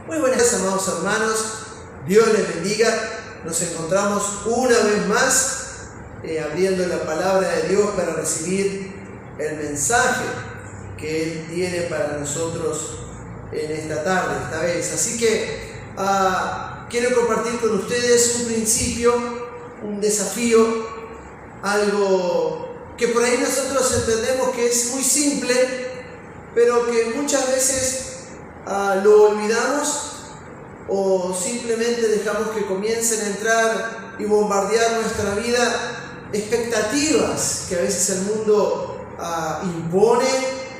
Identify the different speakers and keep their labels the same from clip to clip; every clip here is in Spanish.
Speaker 1: Muy buenas, amados hermanos, Dios les bendiga. Nos encontramos una vez más abriendo la palabra de Dios para recibir el mensaje que Él tiene para nosotros en esta tarde, esta vez. Así que quiero compartir con ustedes un principio, un desafío, algo que por ahí nosotros entendemos que es muy simple, pero que muchas veces lo olvidamos o simplemente dejamos que comiencen a entrar y bombardear nuestra vida expectativas que a veces el mundo impone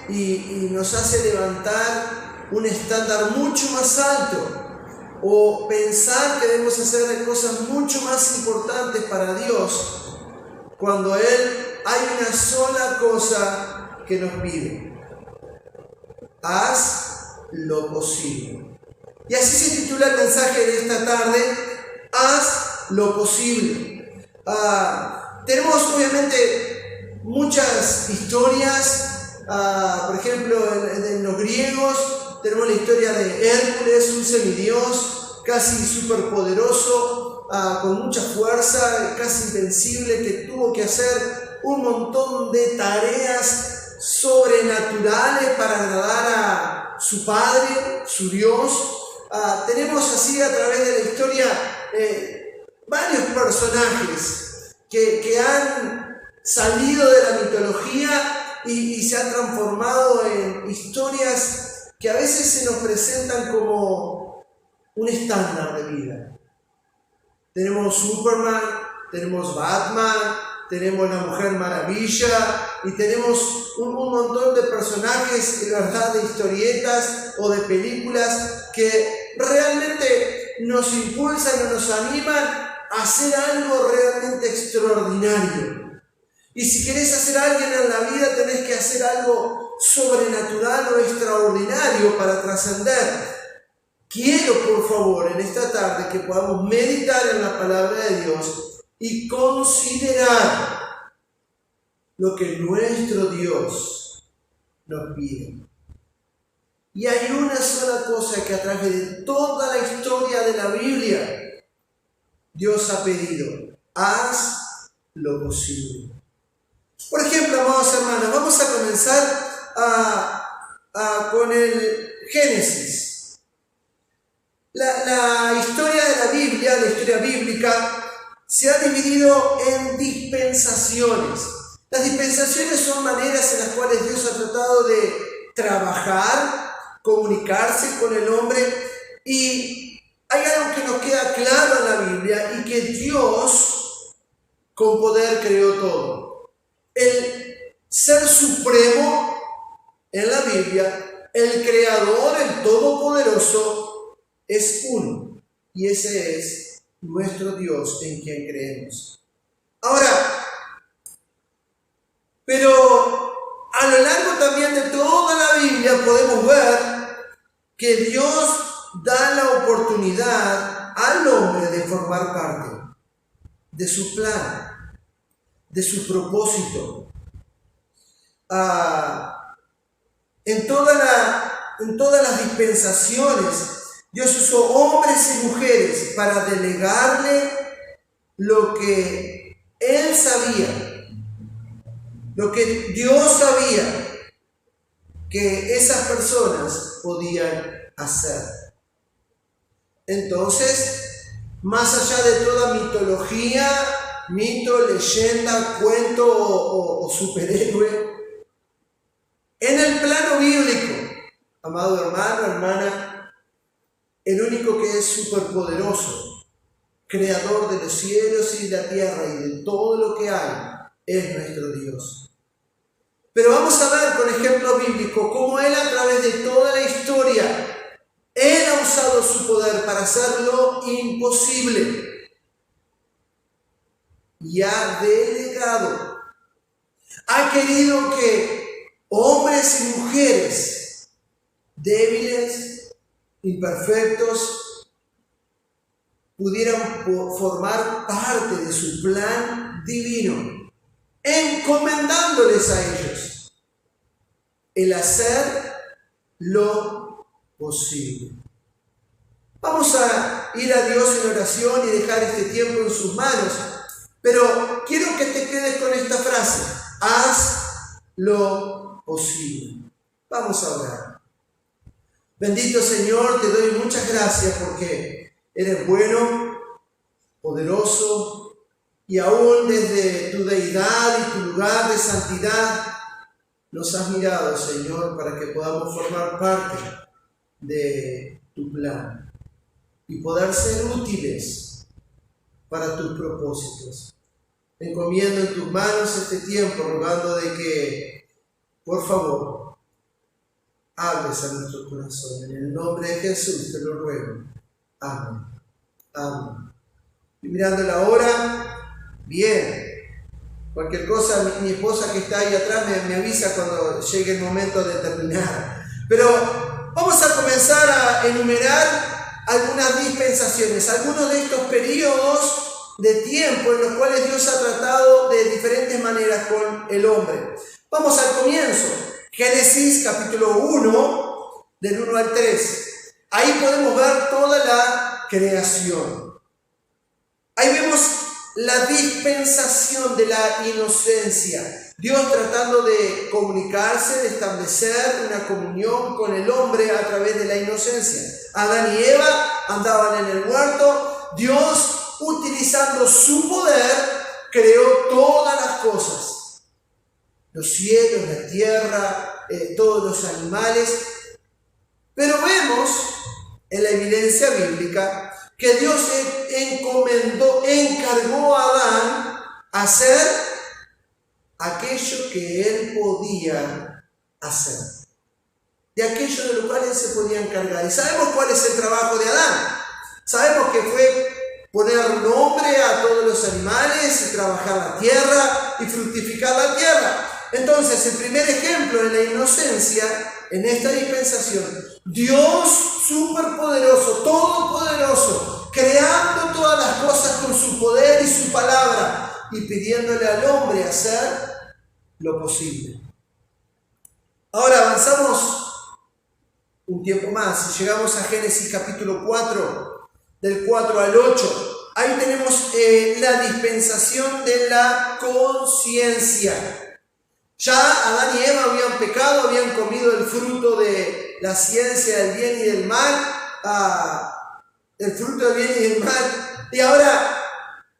Speaker 1: y nos hace levantar un estándar mucho más alto o pensar que debemos hacer cosas mucho más importantes para Dios cuando Él hay una sola cosa que nos pide: haz lo posible. Y así se titula el mensaje de esta tarde: haz lo posible. Tenemos obviamente muchas historias, por ejemplo en los griegos tenemos la historia de Hércules, un semidios casi superpoderoso, con mucha fuerza, casi invencible, que tuvo que hacer un montón de tareas sobrenaturales para agradar a su padre, su Dios. Tenemos así a través de la historia varios personajes que han salido de la mitología y se han transformado en historias que a veces se nos presentan como un estándar de vida. Tenemos Superman, tenemos Batman, tenemos la Mujer Maravilla y tenemos un montón de personajes, de verdad, de historietas o de películas que realmente nos impulsan o nos animan a hacer algo realmente extraordinario. Y si querés hacer algo en la vida, tenés que hacer algo sobrenatural o extraordinario para trascender. Quiero, por favor, en esta tarde que podamos meditar en la palabra de Dios y considerar lo que nuestro Dios nos pide. Y hay una sola cosa que a través de toda la historia de la Biblia Dios ha pedido: haz lo posible. Por ejemplo, amados hermanos, vamos a comenzar con el Génesis. La historia de la Biblia, la historia bíblica, se ha dividido en dispensaciones. Las dispensaciones son maneras en las cuales Dios ha tratado de trabajar, comunicarse con el hombre, y hay algo que nos queda claro en la Biblia, y que Dios con poder creó todo. El ser supremo en la Biblia, el creador, el todopoderoso, es uno, y ese es nuestro Dios en quien creemos. Ahora, pero a lo largo también de toda la Biblia podemos ver que Dios da la oportunidad al hombre de formar parte de su plan, de su propósito. En todas las dispensaciones, Dios usó hombres y mujeres para delegarle lo que Él sabía, lo que Dios sabía que esas personas podían hacer. Entonces, más allá de toda mitología, mito, leyenda, cuento o superhéroe, en el plano bíblico, amado hermano, hermana, el único que es superpoderoso, creador de los cielos y de la tierra y de todo lo que hay, es nuestro Dios. Pero vamos a ver con ejemplo bíblico cómo Él, a través de toda la historia, Él ha usado su poder para hacer lo imposible y ha delegado. Ha querido que hombres y mujeres débiles, imperfectos, pudieran formar parte de su plan divino, encomendándoles a ellos el hacer lo posible. Vamos a ir a Dios en oración y dejar este tiempo en sus manos. Pero quiero que te quedes con esta frase: haz lo posible. Vamos a orar. Bendito Señor, te doy muchas gracias porque eres bueno, poderoso, y aún desde tu deidad y tu lugar de santidad nos has mirado, Señor, para que podamos formar parte de tu plan y poder ser útiles para tus propósitos. Encomiendo en tus manos este tiempo, rogando de que, por favor, hables a nuestro corazón. En el nombre de Jesús te lo ruego. Amén. Amén. Y mirando la hora, bien. Cualquier cosa, mi esposa que está ahí atrás me avisa cuando llegue el momento de terminar. Pero vamos a comenzar a enumerar algunas dispensaciones, algunos de estos periodos de tiempo en los cuales Dios ha tratado de diferentes maneras con el hombre. Vamos al comienzo. Génesis capítulo 1, del 1 al 3. Ahí podemos ver toda la creación. Ahí vemos la dispensación de la inocencia. Dios tratando de comunicarse, de establecer una comunión con el hombre a través de la inocencia. Adán y Eva andaban en el huerto. Dios, utilizando su poder, creó todas las cosas. Los cielos, la tierra, todos los animales. Pero vemos en la evidencia bíblica que Dios encargó a Adán a hacer aquello que él podía hacer. De aquello de lo cual él se podía encargar. Y sabemos cuál es el trabajo de Adán. Sabemos que fue poner nombre a todos los animales y trabajar la tierra y fructificar la tierra. Entonces, el primer ejemplo de la inocencia en esta dispensación, Dios superpoderoso, todopoderoso, creando todas las cosas con su poder y su palabra y pidiéndole al hombre hacer lo posible. Ahora avanzamos un tiempo más y llegamos a Génesis capítulo 4, del 4 al 8. Ahí tenemos la dispensación de la conciencia. Ya Adán y Eva habían pecado, habían comido el fruto de la ciencia del bien y del mal, el fruto del bien y del mal, y ahora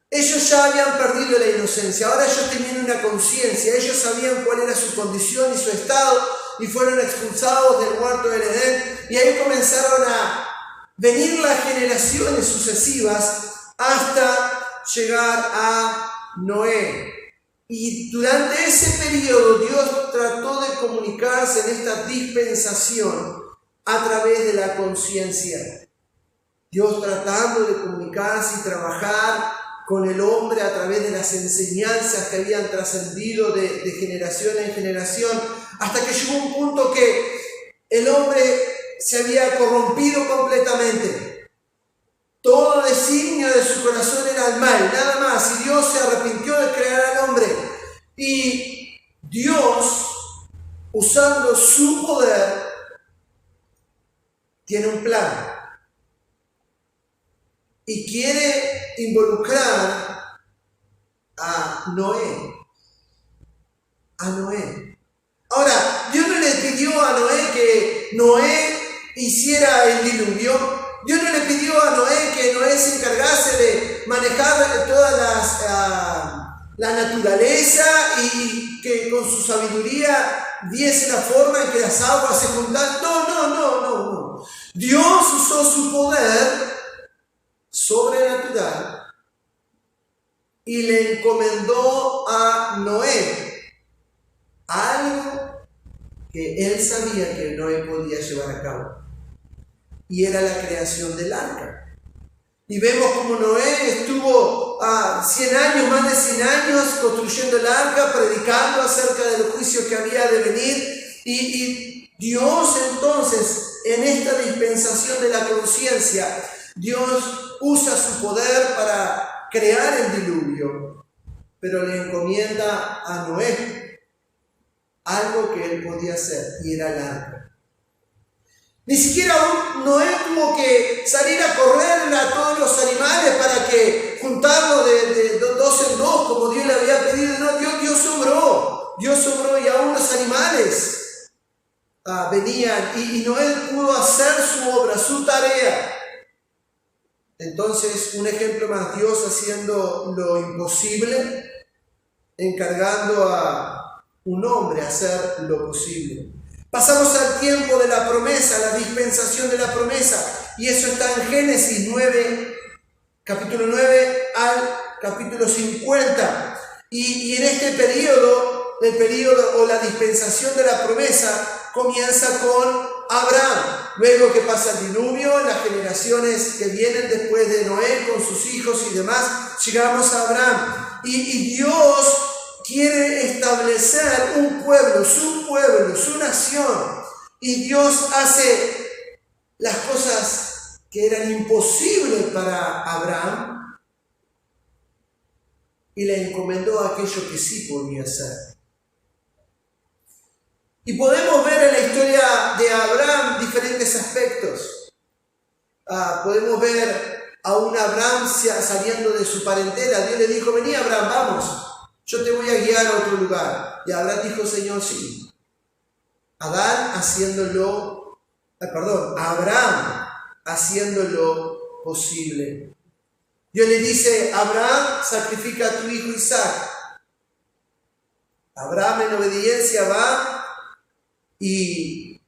Speaker 1: ellos ya habían perdido la inocencia, ahora ellos tenían una conciencia, ellos sabían cuál era su condición y su estado, y fueron expulsados del huerto del Edén, y ahí comenzaron a venir las generaciones sucesivas hasta llegar a Noé. Y durante ese periodo Dios trató de comunicarse en esta dispensación a través de la conciencia. Dios tratando de comunicarse y trabajar con el hombre a través de las enseñanzas que habían trascendido de generación en generación, hasta que llegó un punto que el hombre se había corrompido completamente. Todo designio de su corazón era el mal, nada más. Y Dios se arrepintió de crear al hombre. Y Dios, usando su poder, tiene un plan. Y quiere involucrar a Noé. Ahora, Dios no le pidió a Noé que Noé hiciera el diluvio. Dios no le pidió a Noé que Noé se encargase de manejar toda la naturaleza y que con su sabiduría diese la forma en que las aguas se juntaran. No. Dios usó su poder sobrenatural y le encomendó a Noé algo que él sabía que Noé podía llevar a cabo. Y era la creación del arca. Y vemos como Noé estuvo 100 años, más de 100 años, construyendo el arca, predicando acerca de los juicios que había de venir. Y Dios entonces, en esta dispensación de la conciencia, Dios usa su poder para crear el diluvio, pero le encomienda a Noé algo que él podía hacer, y era el arca. Ni siquiera Noé tuvo que salir a correr a todos los animales para que juntarlos de dos en dos, como Dios le había pedido. No, Dios sobró y aún los animales venían y Noé pudo hacer su obra, su tarea. Entonces, un ejemplo más, Dios haciendo lo imposible, encargando a un hombre a hacer lo posible. Pasamos al tiempo de la promesa, la dispensación de la promesa, y eso está en Génesis 9, capítulo 9 al capítulo 50. Y en este periodo, el periodo o la dispensación de la promesa comienza con Abraham. Luego que pasa el diluvio, las generaciones que vienen después de Noé con sus hijos y demás, llegamos a Abraham. Y Dios quiere establecer un pueblo, su nación. Y Dios hace las cosas que eran imposibles para Abraham y le encomendó aquello que sí podía hacer. Y podemos ver en la historia de Abraham diferentes aspectos. Podemos ver a un Abraham saliendo de su parentela. Dios le dijo: vení, Abraham, vamos, yo te voy a guiar a otro lugar. Y Abraham dijo: Señor, sí. Abraham haciendo lo posible. Dios le dice: Abraham, sacrifica a tu hijo Isaac. Abraham en obediencia va y,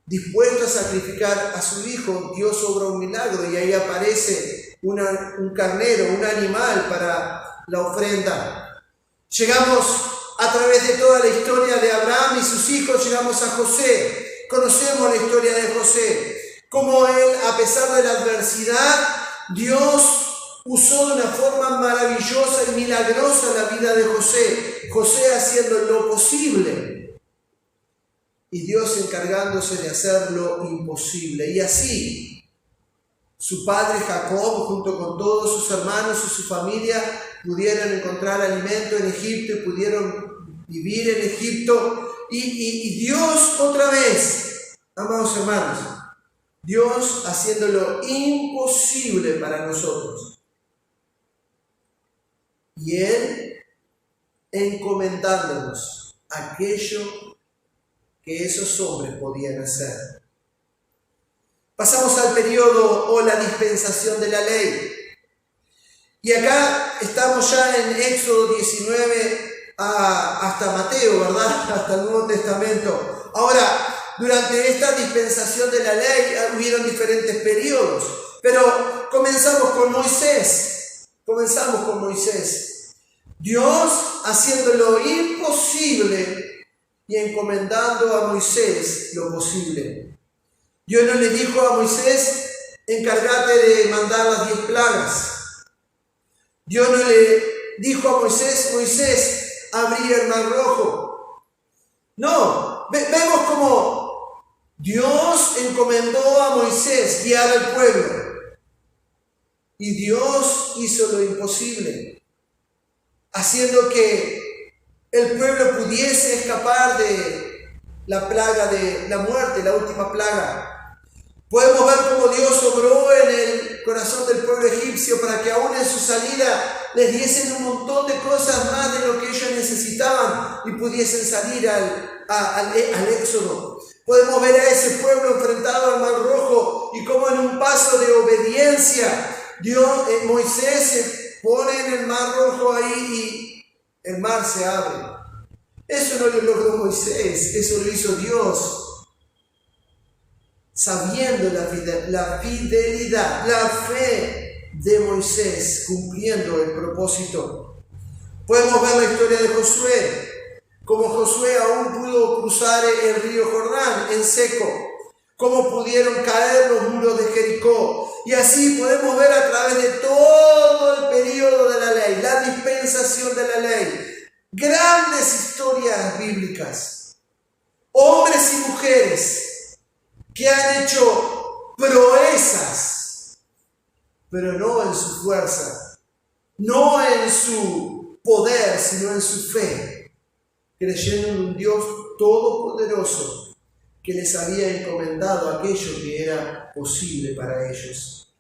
Speaker 1: dispuesto a sacrificar a su hijo, Dios obra un milagro y ahí aparece un carnero, un animal para la ofrenda. Llegamos a través de toda la historia de Abraham y sus hijos, llegamos a José. Conocemos la historia de José, cómo él, a pesar de la adversidad, Dios usó de una forma maravillosa y milagrosa la vida de José. José haciendo lo posible y Dios encargándose de hacer lo imposible. Y así, su padre Jacob, junto con todos sus hermanos y su familia, pudieron encontrar alimento en Egipto y pudieron vivir en Egipto. Y Dios otra vez, amados hermanos, Dios haciendo lo imposible para nosotros. Y Él encomendándonos aquello que esos hombres podían hacer. Pasamos al periodo o la dispensación de la ley. Y acá estamos ya en Éxodo 19 hasta Mateo, ¿verdad? Hasta el Nuevo Testamento. Ahora, durante esta dispensación de la ley hubieron diferentes periodos, pero comenzamos con Moisés. Dios haciendo lo imposible y encomendando a Moisés lo posible. Dios no le dijo a Moisés: encárgate de mandar las 10 plagas. Dios no le dijo a Moisés: Moisés, abrí el mar rojo. No, vemos como Dios encomendó a Moisés guiar al pueblo. Y Dios hizo lo imposible, haciendo que el pueblo pudiese escapar de la plaga de la muerte, la última plaga. Podemos ver cómo Dios obró en el corazón del pueblo egipcio para que aún en su salida les diesen un montón de cosas más de lo que ellos necesitaban y pudiesen salir al éxodo. Podemos ver a ese pueblo enfrentado al Mar Rojo y cómo en un paso de obediencia Moisés se pone en el Mar Rojo ahí y el mar se abre. Eso no lo logró Moisés, eso lo hizo Dios. Sabiendo la fidelidad, la fe de Moisés, cumpliendo el propósito. Podemos ver la historia de Josué, como Josué aún pudo cruzar el río Jordán en seco, cómo pudieron caer los muros de Jericó. Y así podemos ver a través de todo el periodo de la ley, la dispensación de la ley, grandes historias bíblicas, hombres y mujeres que han hecho proezas, pero no en su fuerza, no en su poder, sino en su fe, creyendo en un Dios todopoderoso que les había encomendado aquello que era posible para ellos.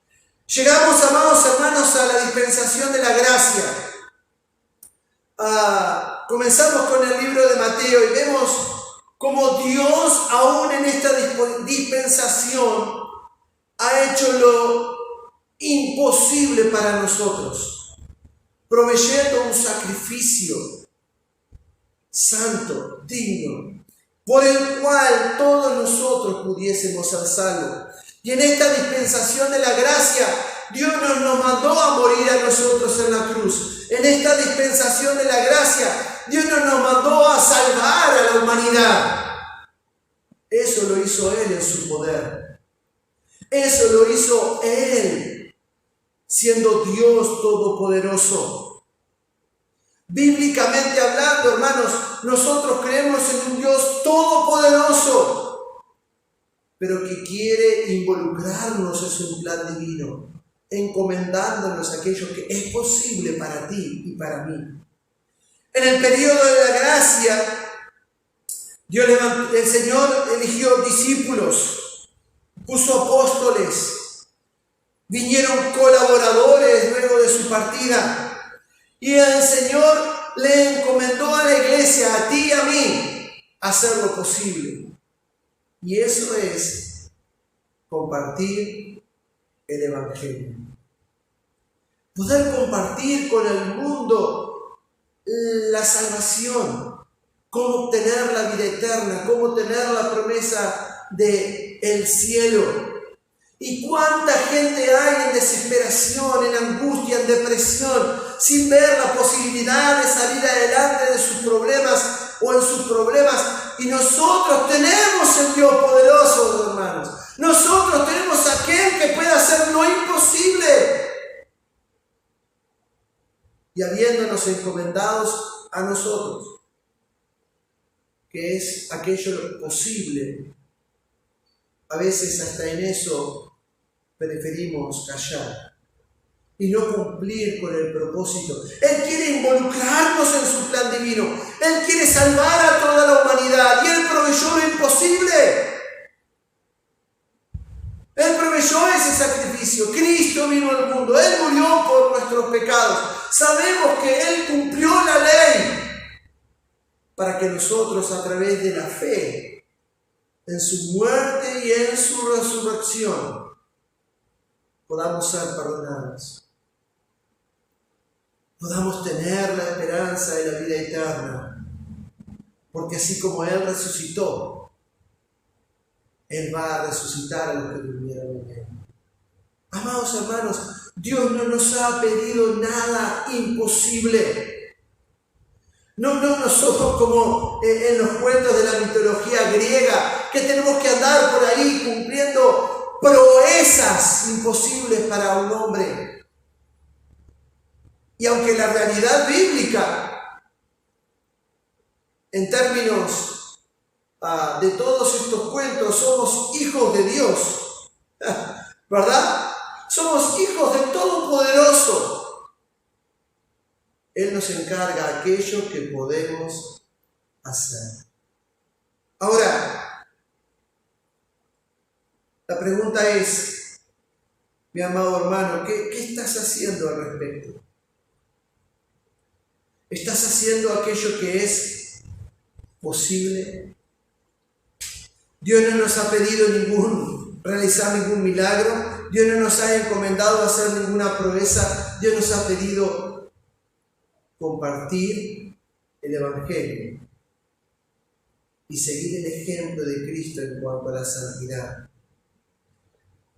Speaker 1: Llegamos, amados hermanos, a la dispensación de la gracia. Comenzamos con el libro de Mateo y vemos cómo Dios, aún en esta dispensación, ha hecho lo imposible para nosotros, proveyendo un sacrificio santo, digno, por el cual todos nosotros pudiésemos ser salvos. Y en esta dispensación de la gracia, Dios nos mandó a morir a nosotros en la cruz. En esta dispensación de la gracia, Dios nos mandó a salvar a la humanidad. Eso lo hizo Él en su poder. Eso lo hizo Él, siendo Dios todopoderoso. Bíblicamente hablando, hermanos, nosotros creemos en un Dios todopoderoso, pero que quiere involucrarnos en su plan divino, encomendándonos aquello que es posible para ti y para mí. En el periodo de la gracia, el Señor eligió discípulos, puso apóstoles, vinieron colaboradores luego de su partida. Y el Señor le encomendó a la iglesia, a ti y a mí, hacer lo posible. Y eso es compartir el Evangelio. Poder compartir con el mundo la salvación, cómo obtener la vida eterna, cómo tener la promesa del cielo. Y cuánta gente hay en desesperación, en angustia, en depresión, sin ver la posibilidad de salir adelante de sus problemas o en sus problemas. Y nosotros tenemos el Dios poderoso, hermanos. Nosotros tenemos aquel que puede hacer lo imposible. Y habiéndonos encomendados a nosotros, que es aquello posible, a veces hasta en eso preferimos callar y no cumplir con el propósito. Él quiere involucrarnos en su plan divino. Él quiere salvar a toda la humanidad y Él proveyó lo imposible. Él proveyó ese sacrificio. Cristo vino al mundo. Él murió por nuestros pecados. Sabemos que Él cumplió la ley para que nosotros, a través de la fe en su muerte y en su resurrección, podamos ser perdonados, podamos tener la esperanza de la vida eterna, porque así como Él resucitó, Él va a resucitar a los que durmieron en Él. Amados hermanos, Dios no nos ha pedido nada imposible. No somos como en los cuentos de la mitología griega, que tenemos que andar por ahí cumpliendo proezas imposibles para un hombre. Y aunque la realidad bíblica, en términos de todos estos cuentos, somos hijos de Dios, ¿verdad? Somos hijos del Todopoderoso. Él nos encarga aquello que podemos hacer. Ahora, la pregunta es, mi amado hermano, ¿qué estás haciendo al respecto? ¿Estás haciendo aquello que es posible? Dios no nos ha pedido realizar ningún milagro. Dios no nos ha encomendado hacer ninguna proeza. Dios nos ha pedido compartir el Evangelio y seguir el ejemplo de Cristo en cuanto a la santidad.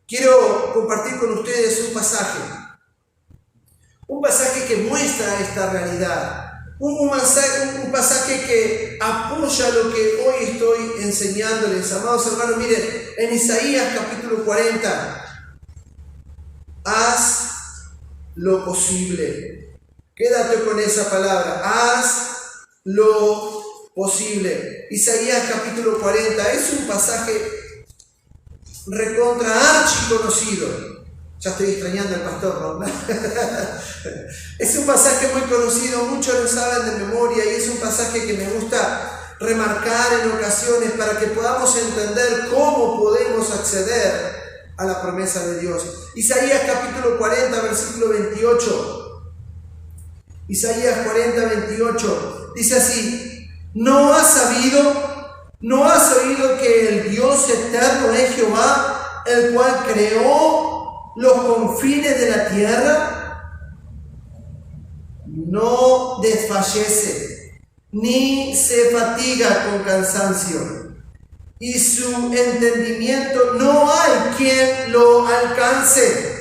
Speaker 1: Quiero compartir con ustedes un pasaje que muestra esta realidad, un pasaje que apoya lo que hoy estoy enseñándoles. Amados hermanos, miren, en Isaías capítulo 40, haz lo posible. Quédate con esa palabra, haz lo posible. Isaías capítulo 40 es un pasaje recontra archiconocido. Ya estoy extrañando al pastor, ¿no? Es un pasaje muy conocido, muchos lo saben de memoria y es un pasaje que me gusta remarcar en ocasiones para que podamos entender cómo podemos acceder a la promesa de Dios. Isaías capítulo 40, versículo 28. Isaías 40, 28. Dice así: ¿No has oído que el Dios eterno es Jehová, el cual creó los confines de la tierra? No desfallece, ni se fatiga con cansancio, y su entendimiento no hay quien lo alcance.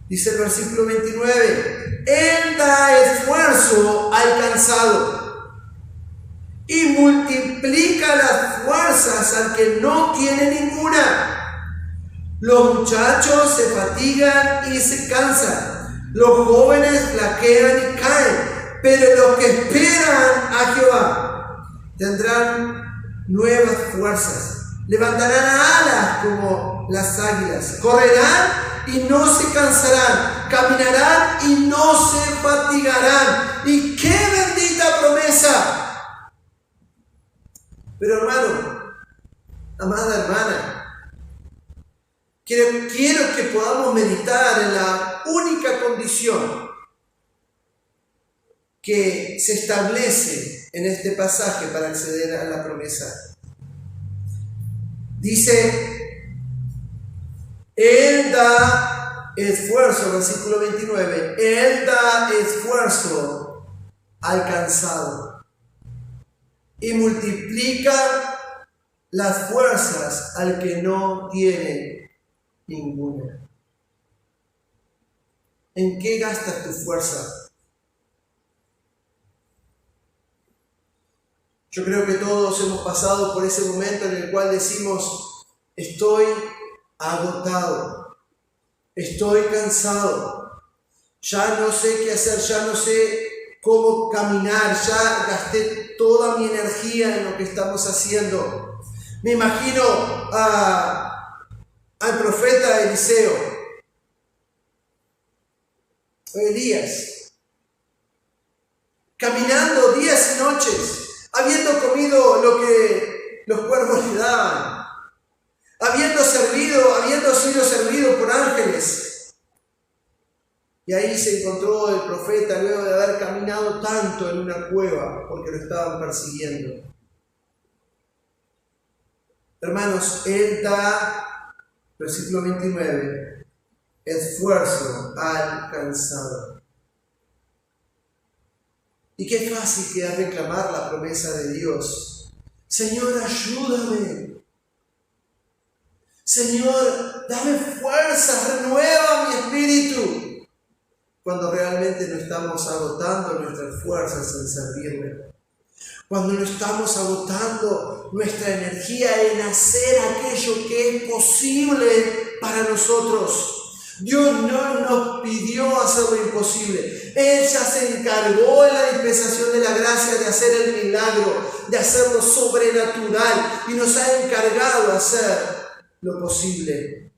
Speaker 1: Dice el versículo 29, Él da esfuerzo al cansado y multiplica las fuerzas al que no tiene ninguna. Los muchachos se fatigan y se cansan, los jóvenes flaquean y caen, pero los que esperan a Jehová tendrán nuevas fuerzas, levantarán alas como las águilas, correrán y no se cansarán, caminarán y no se fatigarán. ¡Y qué bendita promesa! Pero hermano, amada hermana, quiero que podamos meditar en la única condición que se establece en este pasaje para acceder a la promesa. Dice, Él da esfuerzo, versículo 29, Él da esfuerzo al cansado y multiplica las fuerzas al que no tiene ninguna. ¿En qué gastas tu fuerza? Yo creo que todos hemos pasado por ese momento en el cual decimos, estoy agotado, estoy cansado, ya no sé qué hacer, ya no sé cómo caminar, ya gasté toda mi energía en lo que estamos haciendo. Me imagino al profeta Elías, caminando días y noches, habiendo comido lo que los cuervos le daban, habiendo sido servido por ángeles. Y ahí se encontró el profeta luego de haber caminado tanto en una cueva porque lo estaban persiguiendo. Hermanos, Él da, versículo 29, esfuerzo al cansado. Y qué fácil que es reclamar la promesa de Dios. Señor, ayúdame. Señor, dame fuerza, renueva mi espíritu. Cuando realmente no estamos agotando nuestras fuerzas en servirle. Cuando no estamos agotando nuestra energía en hacer aquello que es posible para nosotros. Dios no nos pidió hacer lo imposible. Él ya se encargó en la dispensación de la gracia de hacer el milagro, de hacer lo sobrenatural, y nos ha encargado de hacer lo posible.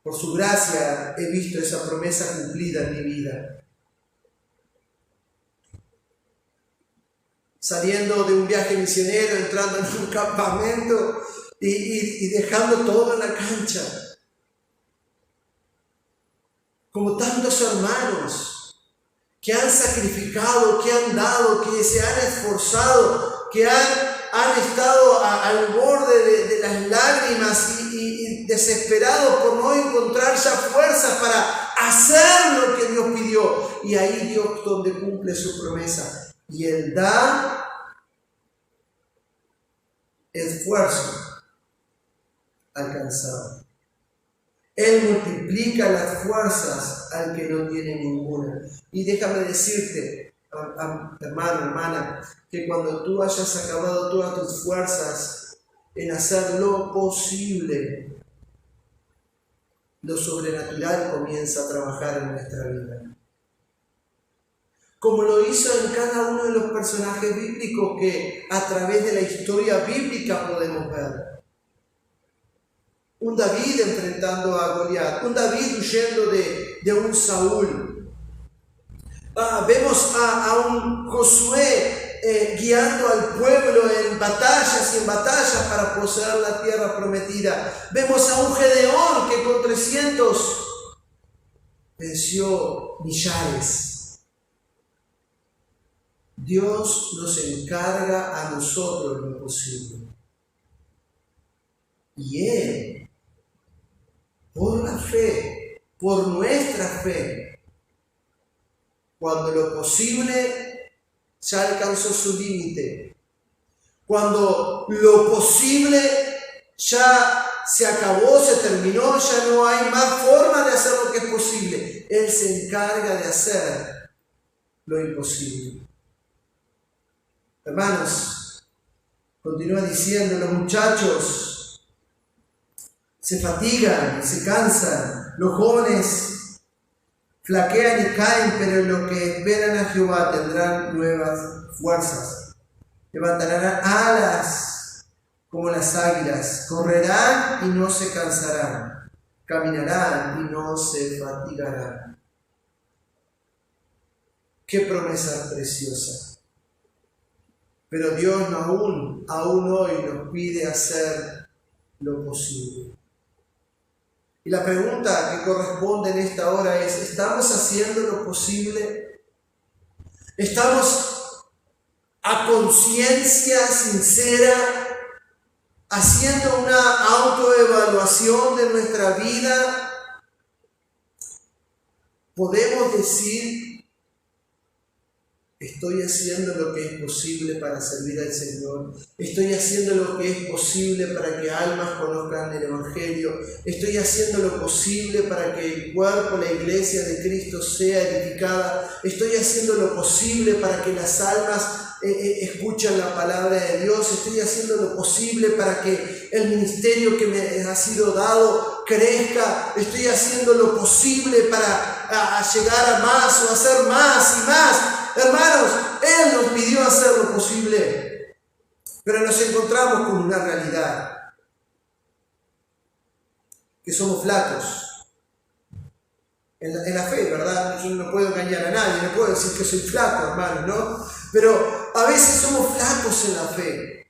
Speaker 1: Por su gracia he visto esa promesa cumplida en mi vida. Saliendo de un viaje misionero, entrando en un campamento y dejando todo en la cancha. Como tantos hermanos que han sacrificado, que han dado, que se han esforzado, que han estado al borde de las lágrimas y desesperados por no encontrar ya fuerzas para hacer lo que Dios pidió. Y ahí Dios donde cumple su promesa. Y Él da esfuerzo al cansado. Él multiplica las fuerzas al que no tiene ninguna. Y déjame decirte, hermano, hermana, que cuando tú hayas acabado todas tus fuerzas en hacer lo posible, lo sobrenatural comienza a trabajar en nuestra vida. Como lo hizo en cada uno de los personajes bíblicos que a través de la historia bíblica podemos ver. Un David enfrentando a Goliat, un David huyendo de un Saúl, Vemos a un Josué guiando al pueblo en batallas y en batallas para poseer la tierra prometida. Vemos a un Gedeón que con 300 venció millares. Dios nos encarga a nosotros lo posible. Y Él, por la fe, por nuestra fe, cuando lo posible ya alcanzó su límite, cuando lo posible ya se acabó, se terminó, ya no hay más forma de hacer lo que es posible, Él se encarga de hacer lo imposible. Hermanos, continúa diciendo, los muchachos se fatigan, se cansan, los jóvenes flaquean y caen, pero los que esperan a Jehová tendrán nuevas fuerzas. Levantarán alas como las águilas, correrán y no se cansarán, caminarán y no se fatigarán. Qué promesa preciosa. Pero Dios aún hoy nos pide hacer lo posible. Y la pregunta que corresponde en esta hora es, ¿estamos haciendo lo posible? ¿Estamos a conciencia sincera haciendo una autoevaluación de nuestra vida? ¿Podemos decir, estoy haciendo lo que es posible para servir al Señor? Estoy haciendo lo que es posible para que almas conozcan el Evangelio. Estoy haciendo lo posible para que el cuerpo, la iglesia de Cristo sea edificada. Estoy haciendo lo posible para que las almas escuchen la palabra de Dios. Estoy haciendo lo posible para que el ministerio que me ha sido dado crezca. Estoy haciendo lo posible para llegar a más o hacer más y más. Hermanos, Él nos pidió hacer lo posible, pero nos encontramos con una realidad, que somos flacos en la fe, ¿verdad? Yo no puedo engañar a nadie, no puedo decir que soy flaco, hermanos, ¿no? Pero a veces somos flacos en la fe,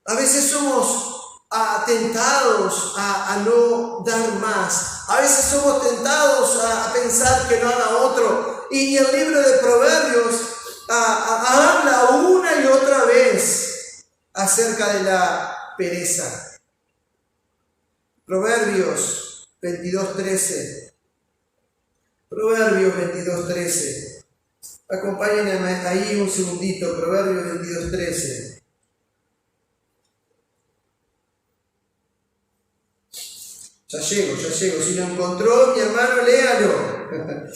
Speaker 1: a veces somos tentados a no dar más, a veces somos tentados a pensar que no haga otro. Y el libro de Proverbios habla una y otra vez acerca de la pereza. Proverbios 22:13. Proverbios 22:13. Acompáñenme ahí un segundito. Proverbios 22:13. Ya llego. Si lo encontró, mi hermano, léalo.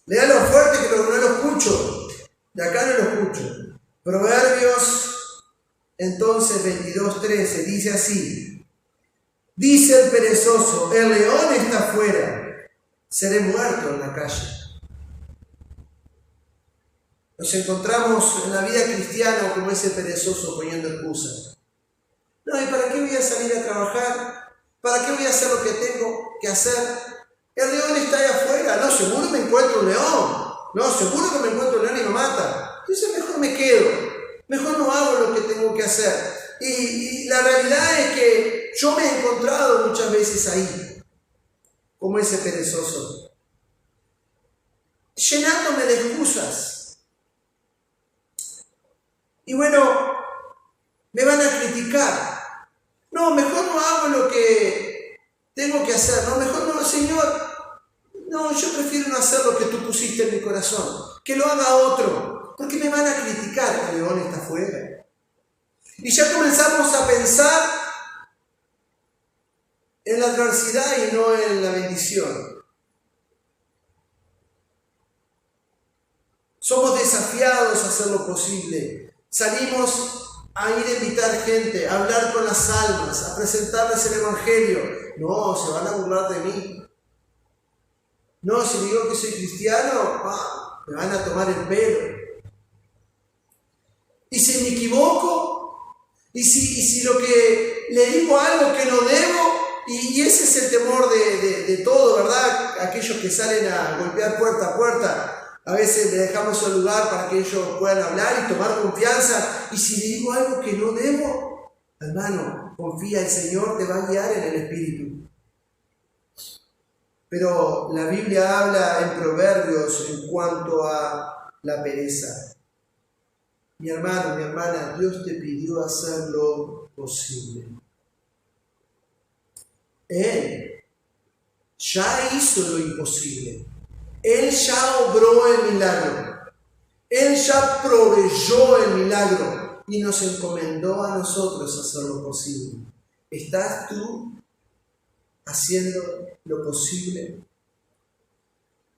Speaker 1: Léalo fuerte que no lo escucho. De acá no lo escucho. Proverbios, entonces, 22:13, dice así. Dice el perezoso, el león está afuera, seré muerto en la calle. Nos encontramos en la vida cristiana como ese perezoso poniendo excusas. No, ¿y para qué voy a salir a trabajar? ¿Para qué voy a hacer lo que tengo que hacer? El león está ahí afuera. No, seguro me encuentro un león. No, seguro que me encuentro un león y me mata. Entonces mejor me quedo. Mejor no hago lo que tengo que hacer. Y la realidad es que yo me he encontrado muchas veces ahí, como ese perezoso, llenándome de excusas. Y bueno, me van a criticar. No, mejor no hago lo que tengo que hacer. No, mejor no, Señor. No, yo prefiero no hacer lo que tú pusiste en mi corazón. Que lo haga otro. Porque me van a criticar. El león está afuera. Y ya comenzamos a pensar en la adversidad y no en la bendición. Somos desafiados a hacer lo posible. Salimos a ir a invitar gente, a hablar con las almas, a presentarles el Evangelio. No, se van a burlar de mí. No, si digo que soy cristiano, me van a tomar el pelo. Y si me equivoco, y si lo que le digo algo que no debo, y ese es el temor de todo, ¿verdad? Aquellos que salen a golpear puerta a puerta. A veces le dejamos el lugar para que ellos puedan hablar y tomar confianza. Y si le digo algo que no debo, hermano, confía, el Señor te va a guiar en el Espíritu. Pero la Biblia habla en Proverbios en cuanto a la pereza. Mi hermano, mi hermana, Dios te pidió hacer lo posible. Él ya hizo lo imposible. Él ya obró el milagro. Él ya proveyó el milagro y nos encomendó a nosotros hacer lo posible. ¿Estás tú haciendo lo posible?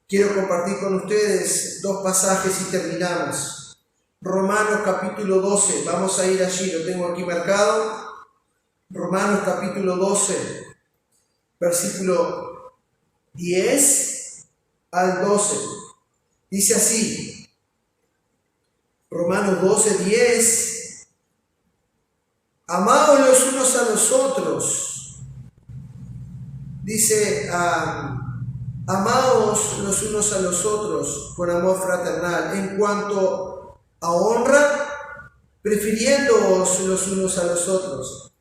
Speaker 1: Quiero compartir con ustedes 2 pasajes y terminamos. Romanos capítulo 12, vamos a ir allí, lo tengo aquí marcado. Romanos capítulo 12, versículo 10 al 12. Dice así, Romanos 12, 10. Amaos los unos a los otros. Dice, amaos los unos a los otros con amor fraternal. En cuanto a honra, prefiriéndoos los unos a los otros.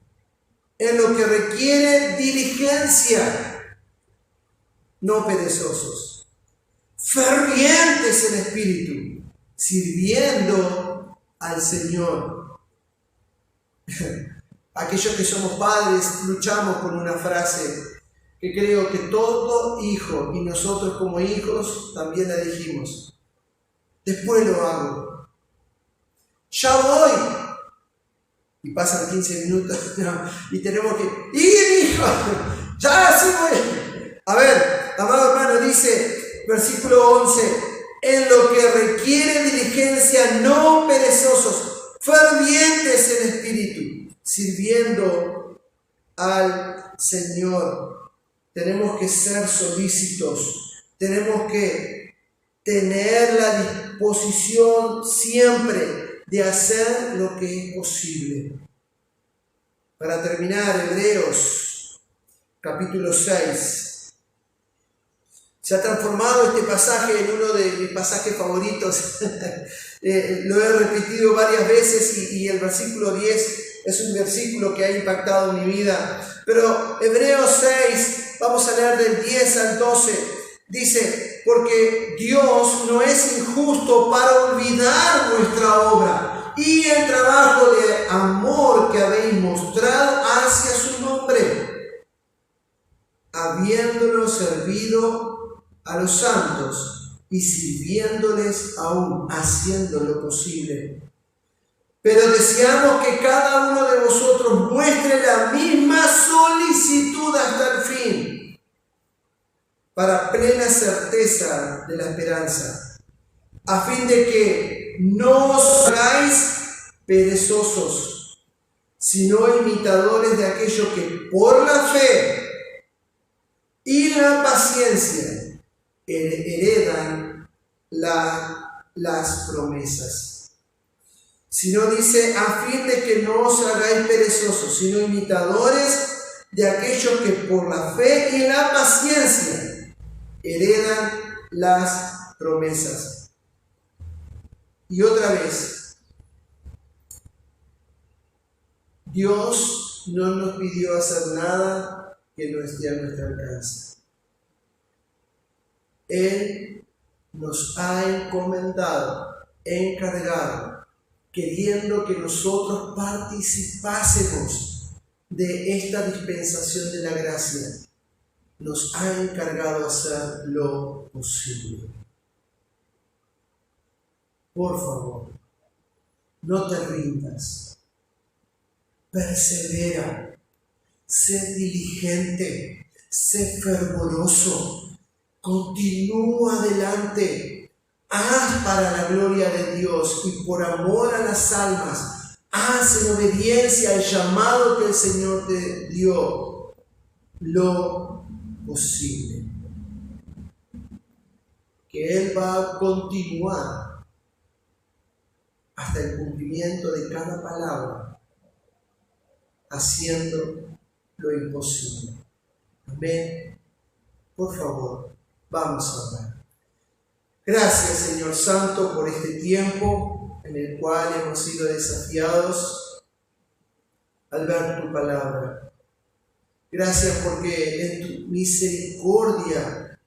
Speaker 1: En lo que requiere diligencia, no perezosos. Fervientes en espíritu, sirviendo al Señor. Aquellos que somos padres luchamos con una frase que creo que todo hijo, y nosotros como hijos también la dijimos: después lo hago, ya voy. Y pasan 15 minutos y tenemos que ir, hijo, ya sí voy. A ver, amado hermano, dice versículo 11, en lo que requiere diligencia, no perezosos, fervientes en espíritu, sirviendo al Señor. Tenemos que ser solícitos, tenemos que tener la disposición siempre de hacer lo que es posible. Para terminar, Hebreos capítulo 6. Se ha transformado este pasaje en uno de mis pasajes favoritos. Lo he repetido varias veces y el versículo 10 es un versículo que ha impactado mi vida. Pero Hebreos 6, vamos a leer del 10 al 12, dice: porque Dios no es injusto para olvidar vuestra obra y el trabajo de amor que habéis mostrado hacia su nombre, habiéndolo servido a los santos y sirviéndoles aún, haciendo lo posible. Pero deseamos que cada uno de vosotros muestre la misma solicitud hasta el fin, para plena certeza de la esperanza, a fin de que no os hagáis perezosos, sino imitadores de aquellos que por la fe y la paciencia heredan las promesas. Si no dice, a fin de que no os hagáis perezosos, sino imitadores de aquellos que por la fe y la paciencia heredan las promesas. Y otra vez, Dios no nos pidió hacer nada que no esté a nuestro alcance. Él nos ha encomendado, encargado, queriendo que nosotros participásemos de esta dispensación de la gracia. Nos ha encargado hacer lo posible. Por favor, no te rindas. Persevera. Sé diligente. Sé fervoroso. Continúa adelante, haz para la gloria de Dios y por amor a las almas, haz en obediencia al llamado que el Señor te dio lo posible. Que Él va a continuar hasta el cumplimiento de cada palabra, haciendo lo imposible. Amén. Por favor. Vamos a orar. Gracias, Señor Santo, por este tiempo en el cual hemos sido desafiados al ver tu palabra. Gracias porque en tu misericordia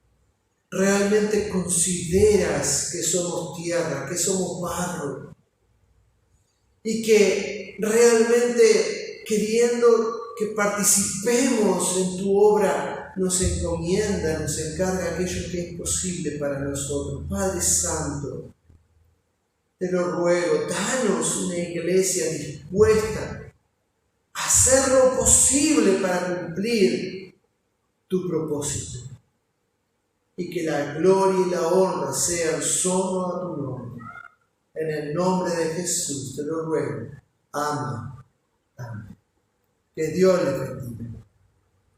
Speaker 1: realmente consideras que somos tierra, que somos barro, y que realmente queriendo que participemos en tu obra nos encomienda, nos encarga aquello que es posible para nosotros. Padre Santo, te lo ruego, danos una iglesia dispuesta a hacer lo posible para cumplir tu propósito, y que la gloria y la honra sean solo a tu nombre. En el nombre de Jesús te lo ruego. Amén. Amén. Que Dios les bendiga.